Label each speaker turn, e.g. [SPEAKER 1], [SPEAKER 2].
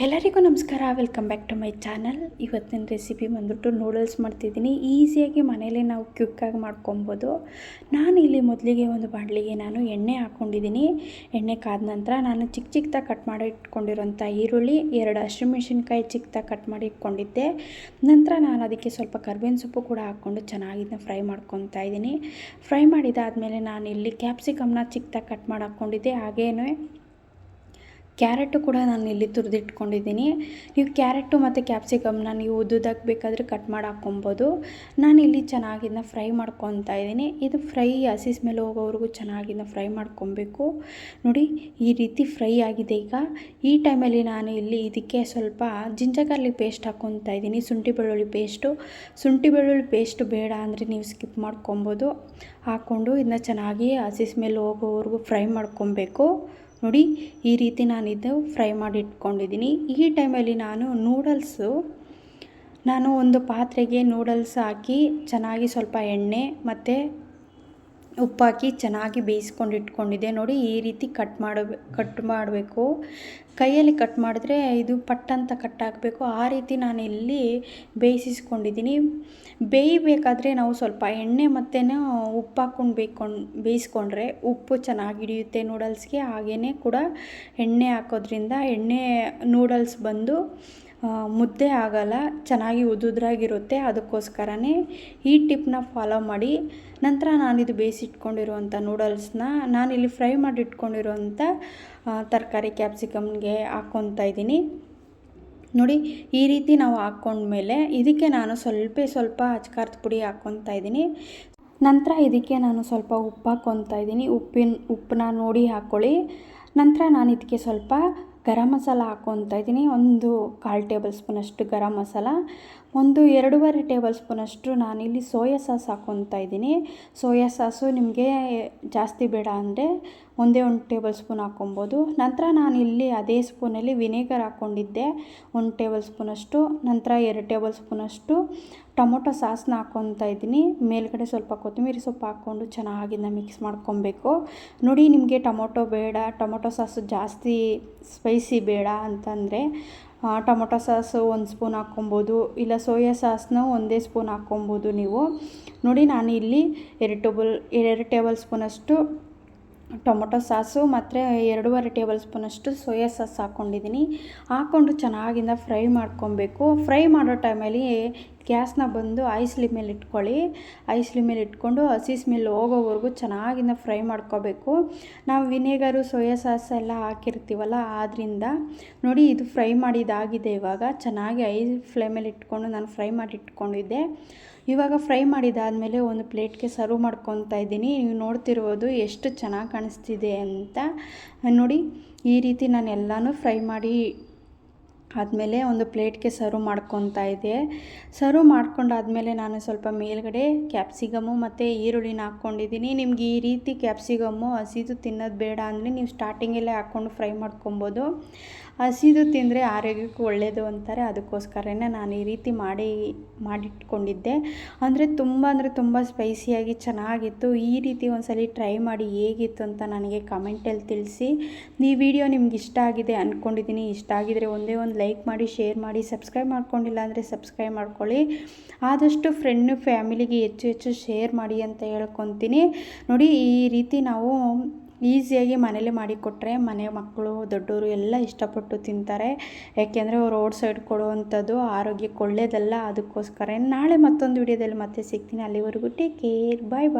[SPEAKER 1] ಎಲ್ಲರಿಗೂ ನಮಸ್ಕಾರ. Welcome back to my channel. ಇವತ್ತಿನ ರೆಸಿಪಿ ಬಂದ್ಬಿಟ್ಟು ನೂಡಲ್ಸ್ ಮಾಡ್ತಿದ್ದೀನಿ. ಈಸಿಯಾಗಿ ಮನೇಲಿ ನಾವು ಕ್ವಿಕ್ಕಾಗಿ ಮಾಡ್ಕೊಬೋದು. ನಾನು ಇಲ್ಲಿ ಮೊದಲಿಗೆ ಒಂದು ಬಾಣಲಿಗೆ ಎಣ್ಣೆ ಹಾಕ್ಕೊಂಡಿದ್ದೀನಿ. ಎಣ್ಣೆ ಕಾದ ನಂತರ ನಾನು ಚಿಕ್ಕದಾಗಿ ಕಟ್ ಮಾಡಿ ಇಟ್ಕೊಂಡಿರೋಂಥ ಈರುಳ್ಳಿ, 2 ಹಸಿಮೆಣಸಿನ್ಕಾಯಿ ಚಿಕ್ಕದಾಗಿ ಕಟ್ ಮಾಡಿ ಇಟ್ಕೊಂಡಿದ್ದೆ. ನಂತರ ನಾನು ಅದಕ್ಕೆ ಸ್ವಲ್ಪ ಕರಿಬೇವಿನ ಸೊಪ್ಪು ಕೂಡ ಹಾಕ್ಕೊಂಡು ಚೆನ್ನಾಗಿ ಫ್ರೈ ಮಾಡ್ಕೊತಾ ಇದ್ದೀನಿ. ಫ್ರೈ ಮಾಡಿದಾದಮೇಲೆ ನಾನು ಇಲ್ಲಿ ಕ್ಯಾಪ್ಸಿಕಮ್ನ ಚಿಕ್ಕದಾಗಿ ಕಟ್ ಮಾಡಿ ಹಾಕ್ಕೊಂಡಿದ್ದೆ. ಹಾಗೇನೇ ಕ್ಯಾರೆಟು ಕೂಡ ನಾನು ಇಲ್ಲಿ ತುರಿದಿಟ್ಕೊಂಡಿದ್ದೀನಿ. ನೀವು ಕ್ಯಾರೆಟು ಮತ್ತು ಕ್ಯಾಪ್ಸಿಕಮ್ನ ನೀವು ಉದ್ದುದಾಗಿ ಬೇಕಾದರೆ ಕಟ್ ಮಾಡಿ ಹಾಕ್ಕೊಬೋದು. ನಾನಿಲ್ಲಿ ಚೆನ್ನಾಗಿ ಫ್ರೈ ಮಾಡ್ಕೊತಾ ಇದ್ದೀನಿ. ಇದು ಫ್ರೈ ಹಸಿ ಸ್ಮೆಲ್ ಹೋಗೋವರೆಗೂ ಚೆನ್ನಾಗಿ ಫ್ರೈ ಮಾಡ್ಕೊಬೇಕು. ನೋಡಿ, ಈ ರೀತಿ ಫ್ರೈ ಆಗಿದೆ. ಈಗ ಈ ಟೈಮಲ್ಲಿ ನಾನು ಇಲ್ಲಿ ಇದಕ್ಕೆ ಸ್ವಲ್ಪ ಜಿಂಜರ್ ಗಾರ್ಲಿಕ್ ಪೇಸ್ಟ್ ಹಾಕ್ಕೊತಾ ಇದ್ದೀನಿ. ಶುಂಠಿ ಬೆಳ್ಳುಳ್ಳಿ ಪೇಸ್ಟು ಬೇಡ ಅಂದರೆ ನೀವು ಸ್ಕಿಪ್ ಮಾಡ್ಕೊಬೋದು. ಹಾಕ್ಕೊಂಡು ಇದನ್ನ ಚೆನ್ನಾಗಿ ಹಸಿ ಸ್ಮೆಲ್ ಹೋಗೋವರೆಗೂ ಫ್ರೈ ಮಾಡ್ಕೊಬೇಕು. ನೋಡಿ, ಈ ರೀತಿ ನಾನಿದ್ದು ಫ್ರೈ ಮಾಡಿ ಇಟ್ಕೊಂಡಿದ್ದೀನಿ. ಈ ಟೈಮಲ್ಲಿ ನಾನು ಒಂದು ಪಾತ್ರೆಗೆ ನೂಡಲ್ಸ್ ಹಾಕಿ ಚೆನ್ನಾಗಿ ಸ್ವಲ್ಪ ಎಣ್ಣೆ ಮತ್ತು ಉಪ್ಪಾಕಿ ಚೆನ್ನಾಗಿ ಬೇಯಿಸ್ಕೊಂಡು ಇಟ್ಕೊಂಡಿದ್ದೆ. ನೋಡಿ, ಈ ರೀತಿ ಕಟ್ ಮಾಡಬೇಕು. ಕೈಯಲ್ಲಿ ಕಟ್ ಮಾಡಿದ್ರೆ ಇದು ಪಟ್ಟಂತ ಕಟ್ ಆಗಬೇಕು. ಆ ರೀತಿ ನಾನು ಇಲ್ಲಿ ಬೇಯಿಸಿಸ್ಕೊಂಡಿದ್ದೀನಿ. ಬೇಯಬೇಕಾದ್ರೆ ನಾವು ಸ್ವಲ್ಪ ಎಣ್ಣೆ ಮತ್ತು ಉಪ್ಪು ಹಾಕ್ಕೊಂಡು ಬೇಯಿಸ್ಕೊಂಡ್ರೆ ಉಪ್ಪು ಚೆನ್ನಾಗಿ ಹಿಡಿಯುತ್ತೆ ನೂಡಲ್ಸ್ಗೆ. ಹಾಗೆಯೇ ಕೂಡ ಎಣ್ಣೆ ಹಾಕೋದ್ರಿಂದ ನೂಡಲ್ಸ್ ಬಂದು ಮುದ್ದೆ ಆಗಲ್ಲ, ಚೆನ್ನಾಗಿ ಉದುದ್ರಾಗಿರುತ್ತೆ. ಅದಕ್ಕೋಸ್ಕರನೇ ಈ ಟಿಪ್ನ ಫಾಲೋ ಮಾಡಿ. ನಂತರ ನಾನಿದು ಬೇಯಿಸಿಟ್ಕೊಂಡಿರುವಂಥ ನೂಡಲ್ಸ್ನ ನಾನಿಲ್ಲಿ ಫ್ರೈ ಮಾಡಿ ಇಟ್ಕೊಂಡಿರುವಂಥ ತರಕಾರಿ ಕ್ಯಾಪ್ಸಿಕಮ್ಗೆ ಹಾಕ್ಕೊತಾ ಇದ್ದೀನಿ. ನೋಡಿ, ಈ ರೀತಿ ನಾವು ಹಾಕ್ಕೊಂಡ್ಮೇಲೆ ಇದಕ್ಕೆ ನಾನು ಸ್ವಲ್ಪ ಅಚ್ಕಾರದ ಪುಡಿ ಹಾಕ್ಕೊತಾ ಇದ್ದೀನಿ. ನಂತರ ಇದಕ್ಕೆ ನಾನು ಸ್ವಲ್ಪ ಉಪ್ಪು ಹಾಕ್ಕೊತಾ ಇದ್ದೀನಿ. ಉಪ್ಪನ್ನ ನೋಡಿ ಹಾಕ್ಕೊಳ್ಳಿ. ನಂತರ ನಾನು ಇದಕ್ಕೆ ಸ್ವಲ್ಪ ಗರಂ ಮಸಾಲ ಹಾಕ್ಕೊತಾ ಇದ್ದೀನಿ. 1/4 ಟೇಬಲ್ ಸ್ಪೂನಷ್ಟು ಗರಂ ಮಸಾಲ, 2.5 ಟೇಬಲ್ ಸ್ಪೂನಷ್ಟು ನಾನಿಲ್ಲಿ ಸೋಯಾ ಸಾಸ್ ಹಾಕ್ಕೊತಾ ಇದ್ದೀನಿ. ಸೋಯಾ ಸಾಸು ನಿಮಗೆ ಜಾಸ್ತಿ ಬೇಡ ಅಂದರೆ 1 ಟೇಬಲ್ ಸ್ಪೂನ್ ಹಾಕ್ಕೊಬೋದು. ನಂತರ ನಾನಿಲ್ಲಿ ಅದೇ ಸ್ಪೂನಲ್ಲಿ ವಿನೆಗರ್ ಹಾಕ್ಕೊಂಡಿದ್ದೆ 1 ಟೇಬಲ್ ಸ್ಪೂನಷ್ಟು. ನಂತರ 2 ಟೇಬಲ್ ಸ್ಪೂನಷ್ಟು ಟೊಮೊಟೊ ಸಾಸ್ನ ಹಾಕ್ಕೊತಾ ಇದ್ದೀನಿ. ಮೇಲ್ಗಡೆ ಸ್ವಲ್ಪ ಕೊತ್ತಂಬರಿ ಸೊಪ್ಪು ಹಾಕ್ಕೊಂಡು ಚೆನ್ನಾಗಿ ಮಿಕ್ಸ್ ಮಾಡ್ಕೊಬೇಕು. ನೋಡಿ, ನಿಮಗೆ ಟೊಮೊಟೊ ಸಾಸು ಜಾಸ್ತಿ ಸ್ಪೈಸಿ ಬೇಡ ಅಂತಂದರೆ ಟೊಮೊಟೊ ಸಾಸು 1 ಸ್ಪೂನ್ ಹಾಕ್ಕೊಬೋದು, ಇಲ್ಲ ಸೋಯಾ ಸಾಸ್ನ 1 ಸ್ಪೂನ್ ಹಾಕ್ಕೊಬೋದು ನೀವು. ನೋಡಿ, ನಾನು ಇಲ್ಲಿ 2 ಟೇಬಲ್ ಸ್ಪೂನಷ್ಟು ಟೊಮೊಟೊ ಸಾಸು ಮತ್ತು 2.5 ಟೇಬಲ್ ಸ್ಪೂನಷ್ಟು ಸೋಯಾ ಸಾಸ್ ಹಾಕ್ಕೊಂಡಿದ್ದೀನಿ. ಹಾಕ್ಕೊಂಡು ಚೆನ್ನಾಗಿಂದ ಫ್ರೈ ಮಾಡ್ಕೊಬೇಕು. ಫ್ರೈ ಮಾಡೋ ಟೈಮಲ್ಲಿ ಗ್ಯಾಸ್ನ ಬಂದು ಐ ಫ್ಲೇಮ್ ಮೇಲೆ ಇಟ್ಕೊಳ್ಳಿ. ಐ ಫ್ಲೇಮ್ ಮೇಲೆ ಇಟ್ಕೊಂಡು ಹಸಿ ಸ್ಮೆಲ್ ಹೋಗೋವರೆಗೂ ಚೆನ್ನಾಗಿಂದ ಫ್ರೈ ಮಾಡ್ಕೋಬೇಕು. ನಾವು ವಿನೆಗರು ಸೋಯಾ ಸಾಸ್ ಎಲ್ಲ ಹಾಕಿರ್ತೀವಲ್ಲ, ಆದ್ದರಿಂದ ನೋಡಿ ಇದು ಫ್ರೈ ಮಾಡಿದಾಗಿದೆ. ಇವಾಗ ಚೆನ್ನಾಗಿ ಐ ಫ್ಲೇಮಲ್ಲಿ ಇಟ್ಕೊಂಡು ನಾನು ಫ್ರೈ ಮಾಡಿ ಇಟ್ಕೊಂಡಿದ್ದೆ. ಇವಾಗ ಫ್ರೈ ಮಾಡಿದಾದಮೇಲೆ ಒಂದು ಪ್ಲೇಟ್ಗೆ ಸರ್ವ್ ಮಾಡ್ಕೊತಾ ಇದ್ದೀನಿ. ನೀವು ನೋಡ್ತಿರ್ಬೋದು ಎಷ್ಟು ಚೆನ್ನಾಗಿ ಕಾಣಿಸ್ತಿದೆ ಅಂತ. ನೋಡಿ, ಈ ರೀತಿ ನಾನು ಎಲ್ಲನೂ ಫ್ರೈ ಮಾಡಿ ಆದಮೇಲೆ ಒಂದು ಪ್ಲೇಟ್ಗೆ ಸರ್ವ್ ಮಾಡ್ಕೊತಾ ಇದ್ದೆ. ಸರ್ವ್ ಮಾಡ್ಕೊಂಡಾದಮೇಲೆ ನಾನು ಸ್ವಲ್ಪ ಮೇಲ್ಗಡೆ ಕ್ಯಾಪ್ಸಿಕಮ್ಮು ಮತ್ತು ಈರುಳ್ಳಿನ ಹಾಕ್ಕೊಂಡಿದ್ದೀನಿ. ನಿಮ್ಗೆ ಈ ರೀತಿ ಕ್ಯಾಪ್ಸಿಕಮ್ಮು ಹಸಿದು ತಿನ್ನೋದು ಬೇಡ ಅಂದರೆ ನೀವು ಸ್ಟಾರ್ಟಿಂಗಲ್ಲೇ ಹಾಕ್ಕೊಂಡು ಫ್ರೈ ಮಾಡ್ಕೊಬೋದು. ಹಸಿದು ತಿಂದರೆ ಆರೋಗ್ಯಕ್ಕೆ ಒಳ್ಳೆಯದು ಅಂತಾರೆ. ಅದಕ್ಕೋಸ್ಕರನೇ ನಾನು ಈ ರೀತಿ ಮಾಡಿಟ್ಕೊಂಡಿದ್ದೆ. ಅಂದರೆ ತುಂಬ ಸ್ಪೈಸಿಯಾಗಿ ಚೆನ್ನಾಗಿತ್ತು. ಈ ರೀತಿ ಒಂದ್ಸಲ ಟ್ರೈ ಮಾಡಿ ಹೇಗಿತ್ತು ಅಂತ ನನಗೆ ಕಮೆಂಟಲ್ಲಿ ತಿಳಿಸಿ. ಈ ವಿಡಿಯೋ ನಿಮ್ಗೆ ಇಷ್ಟ ಆಗಿದೆ ಅಂದ್ಕೊಂಡಿದ್ದೀನಿ. ಇಷ್ಟ ಆಗಿದರೆ ಒಂದೇ ಒಂದು ಲೈಕ್ ಮಾಡಿ, ಶೇರ್ ಮಾಡಿ, ಸಬ್ಸ್ಕ್ರೈಬ್ ಮಾಡ್ಕೊಂಡಿಲ್ಲ ಅಂದರೆ ಸಬ್ಸ್ಕ್ರೈಬ್ ಮಾಡ್ಕೊಳ್ಳಿ. ಆದಷ್ಟು ಫ್ಯಾಮಿಲಿಗೆ ಹೆಚ್ಚು ಶೇರ್ ಮಾಡಿ ಅಂತ ಹೇಳ್ಕೊತೀನಿ. ನೋಡಿ, ಈ ರೀತಿ ನಾವು ಈಸಿಯಾಗಿ ಮನೇಲಿ ಮಾಡಿಕೊಟ್ರೆ ಮನೆ ಮಕ್ಕಳು ದೊಡ್ಡವರು ಎಲ್ಲ ಇಷ್ಟಪಟ್ಟು ತಿಂತಾರೆ. ಯಾಕೆಂದರೆ ರೋಡ್ ಸೈಡ್ ಕೊಡುವಂಥದ್ದು ಆರೋಗ್ಯಕ್ಕೆ ಒಳ್ಳೆಯದಲ್ಲ. ಅದಕ್ಕೋಸ್ಕರ ನಾಳೆ ಮತ್ತೊಂದು ವಿಡಿಯೋದಲ್ಲಿ ಮತ್ತೆ ಸಿಗ್ತೀನಿ. ಅಲ್ಲಿವರೆಗೂ ಟೇಕ್ ಕೇರ್. ಬಾಯ್.